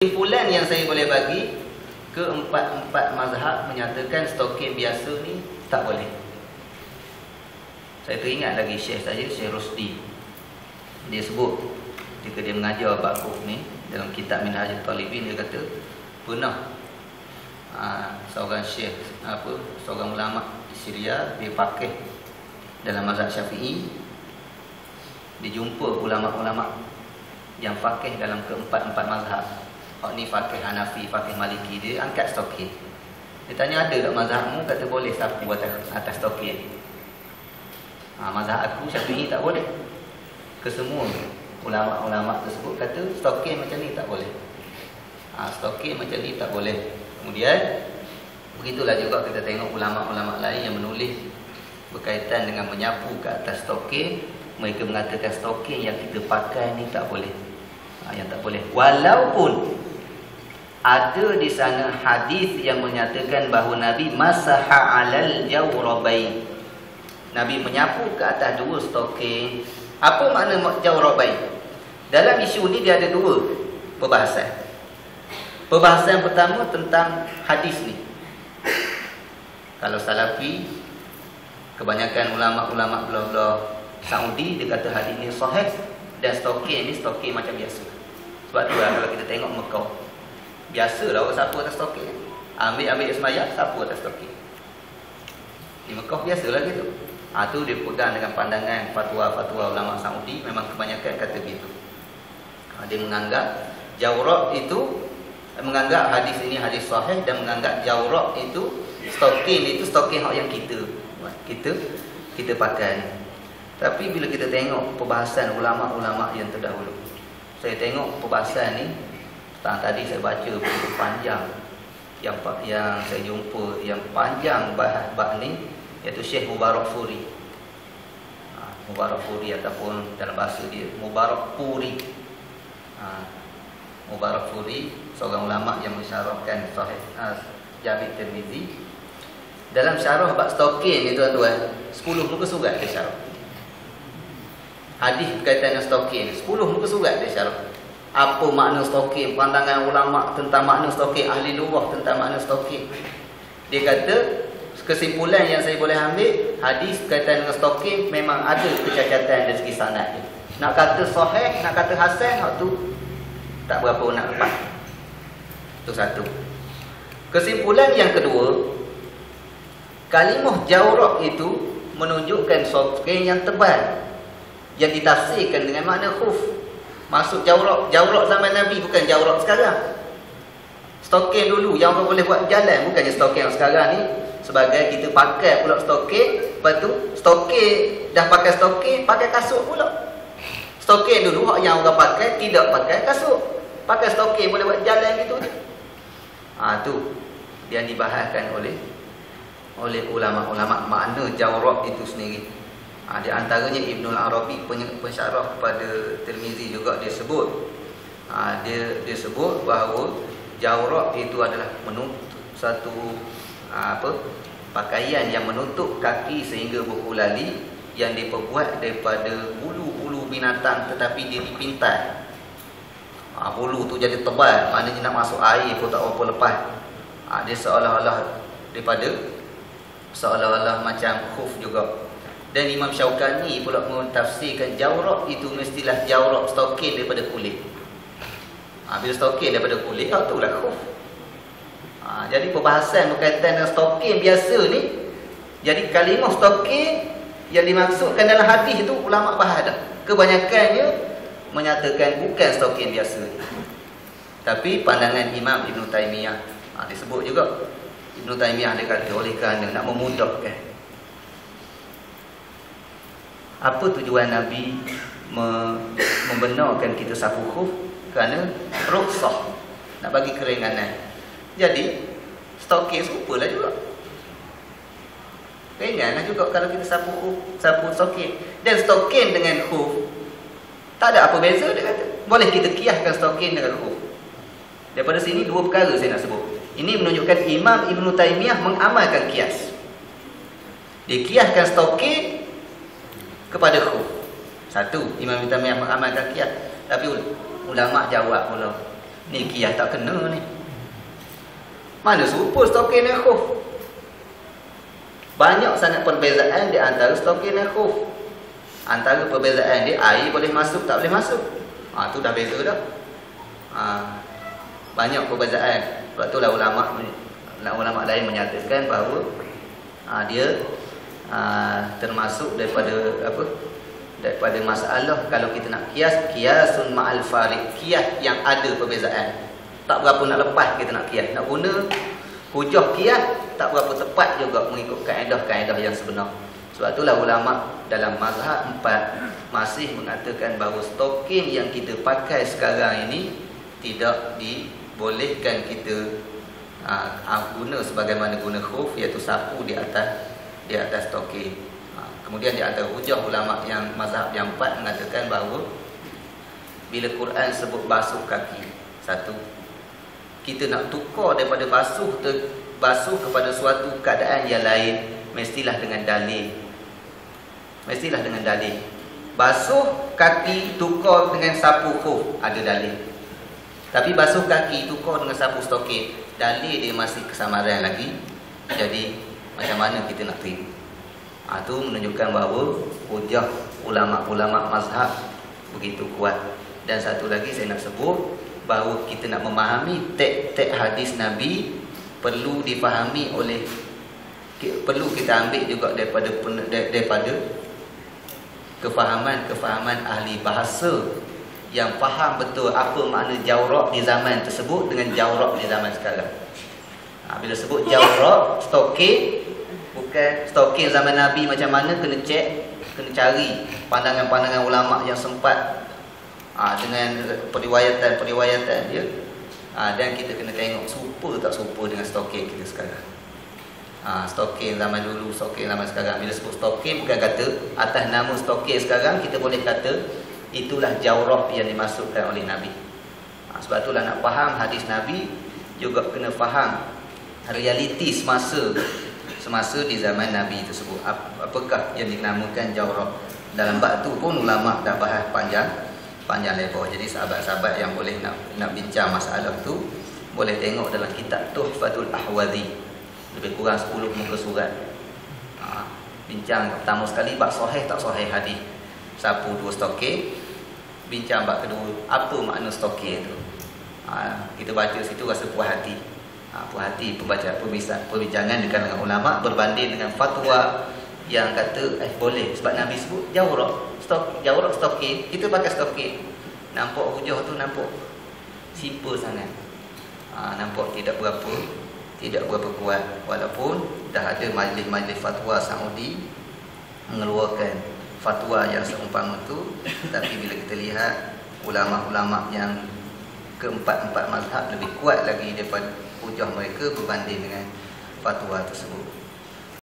Kesimpulan yang saya boleh bagi, keempat-empat mazhab menyatakan stokin biasa ni tak boleh. Saya teringat lagi Syekh saya, Syekh Rusdi. Dia sebut ketika dia mengajar bab ni dalam kitab Minhajul Talibin, dia kata pernah seorang syekh seorang ulama di Syria, dia pakai dalam mazhab Syafi'i, dia jumpa ulama-ulama yang fakih dalam keempat-empat mazhab. Hak ni fakih Hanafi, fakih Maliki, dia angkat stokin. Dia tanya, ada tak mazhabmu? Kata boleh sapu atas stokin. Mazhab aku Syafi'i tak boleh. Kesemua ulama-ulama tersebut kata stokin macam ni tak boleh. Stokin macam ni tak boleh. Kemudian begitulah juga kita tengok ulama-ulama lain yang menulis berkaitan dengan menyapu ke atas stokin. Mereka mengatakan stokin yang kita pakai ni tak boleh. Yang tak boleh. Walaupun ada di sana hadis yang menyatakan bahawa Nabi masaha alal jawrabain. Nabi menyapu ke atas dua stokin. Apa makna jawrabain? Dalam isu ni dia ada dua perbahasan. Perbahasan pertama tentang hadis ni. Kalau Salafi, kebanyakan ulama-ulama bla-bla Saudi, dia kata hadis ni sahih, dan stokin ni stokin macam biasa. Sebab tu kalau kita tengok Mekah, biasalah orang sapu atas stokin. Ambil semayang, sapu atas stokin. Di Mekah biasalah gitu. Tu dia pegang dengan pandangan fatwa-fatwa ulama Saudi, memang kebanyakan kata gitu. Dia menganggap jawrab itu, menganggap hadis ini hadis sahih, dan menganggap jawrab itu stokin hak yang kita pakai. Tapi bila kita tengok perbahasan ulama-ulama yang terdahulu, saya tengok perbahasan ni, tadi saya baca buku panjang yang saya jumpa yang panjang bahas bab ni, iaitu Syekh Mubarak Furi. Mubarak Furi ataupun dalam bahasa dia Mubarak Puri. Mubarak Furi seorang ulama yang mensyarahkan Sahih Jami' Tirmizi. Dalam syarah bab stokin ni tuan-tuan, 10 muka surat dia syarah. Hadis berkaitan dengan stokin, 10 muka surat dia syarah. Apa makna stokin, pandangan ulama tentang makna stokin, ahli lughah tentang makna stokin. Dia kata kesimpulan yang saya boleh ambil, hadis berkaitan dengan stokin memang ada kecacatan dari segi sanad dia. Nak kata sahih, nak kata hasan, hak tu tak berapa nak lepas. Itu satu. Kesimpulan yang kedua, kalimah jawrab itu menunjukkan stokin yang tebal, yang ditafsirkan dengan makna khuf. Maksud jawrab zaman Nabi bukan jawrab sekarang. Stokin dulu yang orang boleh buat jalan, bukannya stokin yang sekarang ni sebagai kita pakai pula stokin, lepas tu stokin dah pakai stokin, pakai kasut pula. Stokin dulu hak yang orang pakai tidak pakai kasut, pakai stokin boleh buat jalan gitu je. Tu yang dibahaskan oleh ulama-ulama makna jawrab itu sendiri. Di antaranya Ibnul Arabi, pensyarah kepada Tirmizi juga, dia sebut dia sebut bahawa jawrab itu adalah menutup satu pakaian yang menutup kaki sehingga berkulali, yang diperbuat daripada bulu-bulu binatang tetapi dia dipintal. Bulu tu jadi tebal, maknanya nak masuk air pun tak apa lepas. Dia seolah-olah macam khuf juga. Dan Imam Syaukani pula mentafsirkan jawrab itu mestilah jawrab stokin daripada kulit. Bila stokin daripada kulit, itulah khuf. Jadi perbahasan berkaitan dengan stokin biasa ni, jadi kalimah stokin yang dimaksudkan dalam hadis itu ulama bahas dah. Kebanyakannya menyatakan bukan stokin biasa. Tapi pandangan Imam Ibn Taymiyah, disebut juga Ibn Taymiyah, dia kata oleh kerana nak memudahkan. Apa tujuan Nabi membenarkan kita sapu khuf? Kerana rukhsah, nak bagi keringanan. Jadi stokin serupalah juga, ringanlah juga kalau kita sapu khuf, sapu stokin. Dan stokin dengan khuf tak ada apa beza, dia kata. Boleh kita kiaskan stokin dengan khuf. Daripada sini dua perkara saya nak sebut. Ini menunjukkan Imam Ibn Taymiyah mengamalkan kias. Dia kiaskan stokin kepada khuf. Satu, Imam Ibn Taymiyah mengamalkan kias. Tapi ulama jawab pula, Ni qiyas tak kena ni. Mana serupa stokin dan khuf. Banyak sangat perbezaan di antara stokin dan khuf. Antara perbezaan dia, air boleh masuk tak boleh masuk. Tu dah beza dah. Banyak perbezaan. Sebab itulah ulama lain menyatakan bahawa dia termasuk daripada masalah kalau kita nak qiyasun ma'al fariq, qiyas yang ada perbezaan. Tak berapa nak lepas kita nak qiyas, nak guna hujah qiyas tak berapa tepat juga mengikut kaedah-kaedah yang sebenar. Sebab itulah ulama dalam mazhab 4 masih mengatakan bahawa stokin yang kita pakai sekarang ini tidak dibolehkan kita guna sebagaimana guna khuf, iaitu sapu di atas stokin. Kemudian di antara hujah ulama yang mazhab yang 4 mengatakan bahawa bila Quran sebut basuh kaki, satu, kita nak tukar daripada basuh kepada suatu keadaan yang lain, mestilah dengan dalil. Mestilah dengan dalil. Basuh kaki tukar dengan sapu khuf, ada dalil. Tapi basuh kaki tukar dengan sapu stokin, dalil dia masih kesamaran lagi. Jadi macam mana kita nak terima? Itu menunjukkan bahawa hujah ulama-ulama mazhab begitu kuat. Dan satu lagi saya nak sebut, bahawa kita nak memahami teks hadis Nabi perlu difahami oleh, perlu kita ambil juga daripada kefahaman ahli bahasa yang faham betul apa makna jawrab di zaman tersebut dengan jawrab di zaman sekarang. Bila sebut jawrab, stokin, bukan stokin zaman Nabi macam mana, kena cek, kena cari pandangan-pandangan ulama yang sempat dengan periwayatan dia, dan kita kena tengok serupa tak serupa dengan stokin kita sekarang. Stokin zaman dulu, stokin zaman sekarang. Bila sebut stokin, bukan kata atas nama stokin sekarang kita boleh kata itulah jawrab yang dimasukkan oleh Nabi. Sebab itulah nak faham hadis Nabi juga kena faham realiti semasa di zaman Nabi tersebut. Apakah yang dinamakan jawrab? Dalam bab tu pun ulama dah bahas panjang lebar. Jadi sahabat-sahabat yang boleh nak bincang masalah tu boleh tengok dalam kitab Tuhfatul Ahwazi, lebih kurang 10 muka surat. Bincang pertama sekali bab sahih tak sahih hadis sapu dua stokin. Bincang bab kedua, apa makna stokin itu. Kita baca situ rasa puas hati. Puas hati perbincangan di kalangan ulama berbanding dengan fatwa yang kata boleh sebab Nabi sebut jawrab stokin, kita pakai stokin. Nampak hujah tu nampak simple sangat. Nampak tidak berapa kuat, walaupun dah ada majlis-majlis fatwa Saudi mengeluarkan fatwa yang seumpama tu. Tapi bila kita lihat ulama-ulama yang keempat mazhab lebih kuat lagi daripada hujah mereka berbanding dengan fatwa tersebut.